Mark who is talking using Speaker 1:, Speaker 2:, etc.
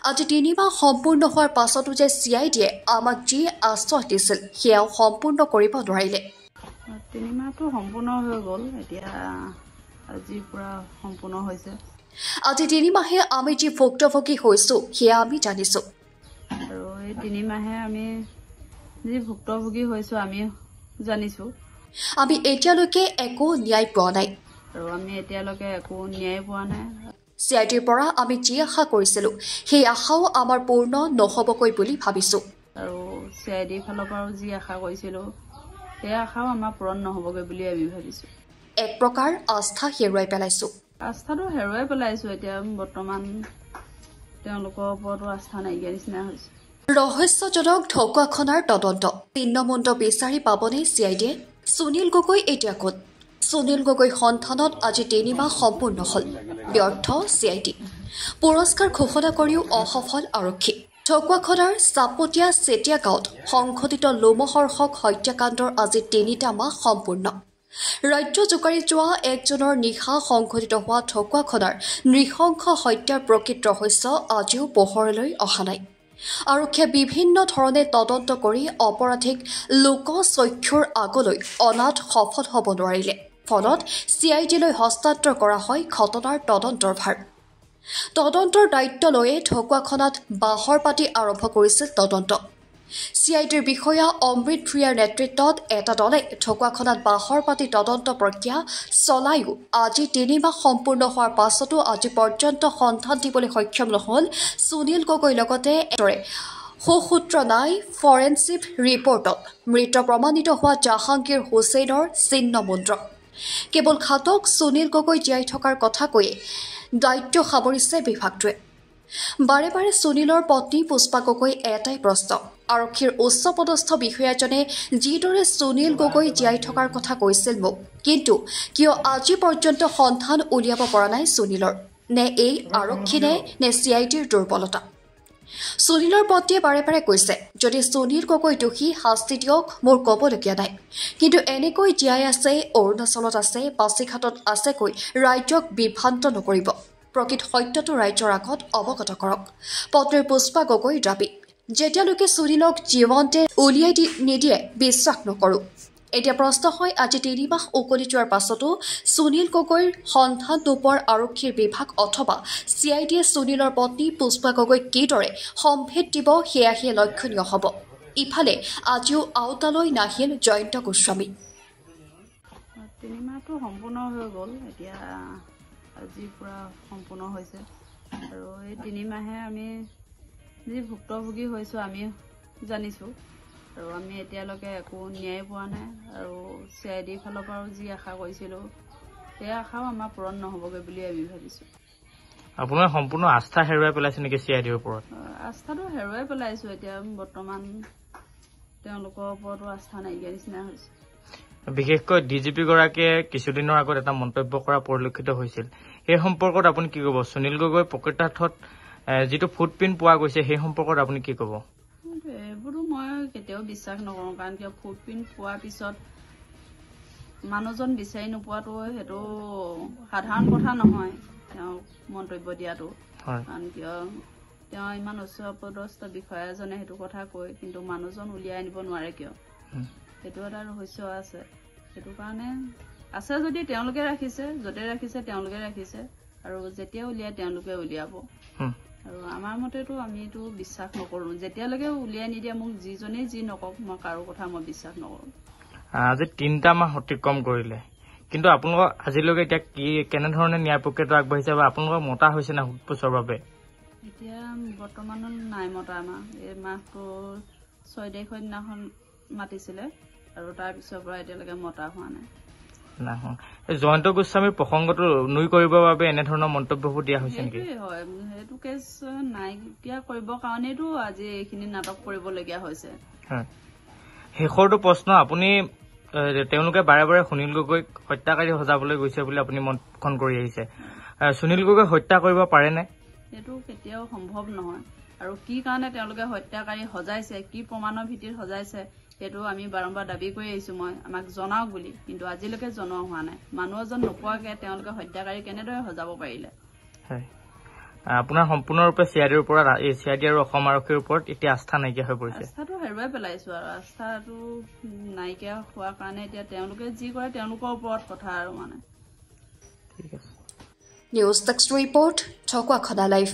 Speaker 1: আজি 3 মাহ সম্পূৰ্ণ হোৱাৰ পাছতো যে CIDয়ে আমাক যি আশ্বাস দিছিল সেয়াও সম্পূৰ্ণ কৰিব নোৱাৰিলে
Speaker 2: 3 মাহটো সম্পূৰ্ণ হৈ গ'ল এতিয়া আজি পুৰা সম্পূৰ্ণ হৈছে
Speaker 1: আজি 3 মাহে আমি যি ভুক্তভোগী হৈছো সেয়া আমি জানিছো
Speaker 2: আৰু এই 3 মাহে আমি যি ভুক্তভোগী হৈছো আমি জানিছো
Speaker 1: আমি এতিয়ালৈকে একো ন্যায় পোৱা নাই
Speaker 2: আৰু আমি এতিয়ালৈকে একো ন্যায় পোৱা নাই
Speaker 1: CIDৰ পৰা আমি যি আশা কৰিছিলো সেই আশাও আমাৰ পূৰ্ণ নহবকৈ বুলি ভাবিছো
Speaker 2: আৰু CID ফালৰ পৰা যি আশা কৰিছিলো সেই আশাও আমাৰ পূৰণ নহবগৈ বুলি আমি ভাবিছো
Speaker 1: এক প্ৰকাৰ আস্থা হেৰুৱাই পেলাইছো
Speaker 2: আস্থাটো হেৰুৱাই পেলাইছো এতিয়া বৰ্তমান তেওঁলোকৰ ওপৰতো আস্থা নাইকিয়া নিচিনা হৈছে
Speaker 1: ৰহস্যজনক ঢকুৱাখনাৰ তদন্ত চিহ্নমুণ্ড বিচাৰি পাবনে CIDয়ে সুনীল গগৈ এতিয়া ক'ত সুনীল গগৈ সন্ধানত আজি 3 মাহ সম্পূৰ্ণ হল ব্যৰ্থ CID পুৰস্কাৰ ঘোষণা কৰিও অসফল আৰক্ষী ঢকুৱাখনাৰ চাপতীয়া চেতিয়া গাঁৱত সংঘটিত লোমহৰ্ষক হত্যাকাণ্ডৰ আজি 3টা মাহ সম্পূৰ্ণ ৰাজ্য জোকাৰি যোৱা একজনৰ নিশা সংঘটিত হোৱা ঢকুৱাখনাৰ নৃশংস হত্যাৰ প্ৰকৃত ৰহস্য আজিও পোহৰলৈ অহা নাই আৰক্ষীয়ে বিভিন্ন ধৰণে তদন্ত কৰি অপৰাধীক লোকচক্ষুৰ আগলৈ অনাত সফল হ'ব নোৱাৰিলে ফলত CIDলৈ হস্তান্তৰ কৰা হয় ঘটনাৰ তদন্তৰ ভাৰ তদন্তৰ দায়িত্ব লৈয়ে ঢকুৱাখনাত বাহৰ পাতি আৰম্ভ কৰিছিল তদন্ত CIDৰ বিষয়া অমৃত প্ৰিয়াৰ নেতৃত্বত এটা দলে ঢকুৱাখনাত বাহৰ পাতি তদন্ত প্ৰক্ৰিয়া চলায়ো আজি 3 মাহ সম্পূৰ্ণ হোৱাৰ পাছতো আজি পৰ্যন্ত সন্ধান দিবলৈ সক্ষম নহল সুনীল গগৈ লগতে এৰে সুসূত্ৰ নাই ফৰেনচিক ৰিপৰ্টত মৃত প্ৰমাণিত হোৱা জাহাংগীৰ হুছেইনৰ চিহ্নমুদ্ৰ কেৱল ঘাতক সুনীল গগৈ জীয়াই থকাৰ কথা কৈয়ে দায়িত্ব সামৰিছে বিভাগটোৱে বাৰে বাৰে সুনীলৰ পত্নী পুষ্পা গগৈ এটাই প্ৰশ্ন আৰক্ষীৰ উচ্চপদস্থ বিষয়াজনে যিদৰে সুনীল গগৈ জীয়াই থকাৰ কথা কৈছিল মোক কিন্তু কিয় আজি পৰ্যন্ত সন্ধান উলিয়াব পৰা নাই সুনীলৰ নে এই আৰক্ষী নে CIDৰ দুৰ্বলতা সুনীলৰ পত্নীয়ে বাৰে বাৰে কৈছে যদি সুনীল গগৈ দোষী শাস্তি দিয়ক মোৰ ক'বলগীয়া নাই কিন্তু এনেকৈ জীয়াই আছে অৰুণাচলত আছে পাছিঘাটত আছে কৈ ৰাজ্যক বিভ্ৰান্ত নকৰিব প্ৰকৃত সত্যটো ৰাজ্যৰ আগত অৱগত কৰক পত্নীৰ পুষ্পা গগৈ দাবী যেতিয়ালৈকে সুনীলক জীৱন্তে উলিয়াই নিদিয়ে বিশ্বাস নকৰো এতিয়া প্ৰশ্ন হয় আজি 3 মাহ উকলি যোৱাৰ পাছতো সুনীল গগৈৰ সন্ধান নোপোৱাৰ আৰক্ষীৰ বিভাগ অথবা CIDয়ে সুনীলৰ পত্নী পুষ্পা গগৈক কিদৰে সম্ভেদ দিব সেয়াহে লক্ষণীয় হ'ব ইফালে আজিও আউটালৈ নাহিল জয়ন্ত গোস্বামী
Speaker 2: 3 মাহটো সম্পূৰ্ণ হৈ গ'ল এতিয়া আজি পুৰা সম্পূৰ্ণ হৈছে আৰু এই 3 মাহে আমি যি ভুক্তভোগী হৈছো আমি জানিছো আৰু আমি এতিয়ালৈকে একো ন্যায় পোৱা নাই আৰু CID ফালৰ পৰা যি আশা কৰিছিলো সেই আশাও আমাৰ পূৰণ নহবগৈ বুলি আমি ভাবিছো
Speaker 3: আপোনাৰ সম্পূৰ্ণ আস্থা হেৰুৱাই পেলাইছে নেকি CIDৰ ওপৰত
Speaker 2: আস্থাটো হেৰুৱাই পেলাইছো এতিয়া বৰ্তমান তেওঁলোকৰ ওপৰতো আস্থা নাইকিয়া নিচিনা হৈছে
Speaker 3: বিশেষকৈ DGP গৰাকীয়ে কিছুদিনৰ আগত এটা মন্তব্য কৰা পৰিলক্ষিত হৈছিল এই সম্পৰ্কত আপুনি কি ক'ব সুনীল গগৈ প্ৰকৃতাৰ্থত যেটো ফুটপ্ৰিন্ট পোৱা গৈছে সেই সম্পৰ্কত আপুনি কি ক'ব
Speaker 2: এইবোৰো মই কেতিয়াও বিশ্বাস নকৰো কাৰণ কি ফুটপ্ৰিন্ট পোৱাৰ পিছত মানুহজন বিচাৰি নোপোৱাটো হেতু সাধাৰণ কথা নহয় তেওঁ মন্তব্য দিয়াটো কাৰণ কি তেওঁ ইমান উচ্চপদস্থ বিষয়াজনে হেতু কথা কয় কিন্তু মানুহজন উলিয়াই আনিব নোৱাৰে কিয় হেতু এটা ৰহস্য আছে হেতু কাৰণে আছে যদি তেওঁলোকে ৰাখিছে যতে ৰাখিছে তেওঁলোকে ৰাখিছে আৰু যেতিয়া উলিয়াই তেওঁলোকে উলিয়াব আৰু আমাৰ মতেটো আমিটো বিশ্বাস নকৰো যেতিয়ালৈকে উলিয়াই নিদিয়া মোক যিজনে যি নকক মই কাৰো কথা মই বিশ্বাস নকৰো
Speaker 3: আজি 3টা মাহ অতিক্ৰম কৰিলে কিন্তু আপোনালোক আজিলৈকে এতিয়া কি কেনে ধৰণে ন্যায় প্ৰক্ৰিয়াটো আগবাঢ়িছে বা আপোনালোক মতা হৈছে না হুকপোছৰ বাবে
Speaker 2: এতিয়া বৰ্তমান নাই মতা আমাৰ এই মাহটো 6 তাৰিখৰ দিনাখন মাতিছিলে আৰু তাৰ পিছৰ পৰা এতিয়ালৈকে মতা হোৱা নাই
Speaker 3: জয়ন্ত গোস্বামীৰ প্ৰসংগটো নুই কৰিবৰ বাবে এনে ধৰণৰ মন্তব্যবোৰ দিয়া হৈছে নেকি
Speaker 2: হয় হেতু কেছ নাইকিয়া কৰিবৰ কাৰণেটো আজি এইখিনি নাটক কৰিবলগীয়া হৈছে
Speaker 3: শেষৰটো প্ৰশ্ন আপুনি তেওঁলোকে বাৰে বাৰে সুনীল গগৈক হত্যাকাৰী সজাবলৈ গৈছে বুলি আপুনি মন্তব্য কৰি আহিছে সুনীল গগৈ হত্যা কৰিব পাৰে নে
Speaker 2: এটো কেতিয়াও সম্ভৱ নহয় আৰু কি কাৰণে তেওঁলোকে হত্যাকাৰী সজাইছে কি প্ৰমাণৰ ভিত্তিত সজাইছে এটো আমি বাৰম্বাৰ দাবী কৰি আহিছো মই আমাক জনাওক বুলি কিন্তু আজিলৈকে জনোৱা হোৱা নাই মানুহজন নোপোৱাকে তেওঁলোকে হত্যাকাৰী কেনেদৰে সজাব পাৰিলে
Speaker 3: আপোনাৰ সম্পূৰ্ণৰূপে চিআইডিৰ ওপৰত চিআইডি আৰু অসম আৰক্ষীৰ ওপৰত এতিয়া আস্থা নাইকিয়া হৈ পৰিছে
Speaker 2: আস্থাটো হেৰুৱাই পেলাইছো আৰু আস্থাটো নাইকিয়া হোৱাৰ কাৰণে এতিয়া তেওঁলোকে যি কৰে তেওঁলোকৰ ওপৰত কথা আৰু মানে
Speaker 3: ঠিক আছে
Speaker 1: নিউজ টেক্সট ৰিপৰ্ট ঠকুৱাখনা লাইভ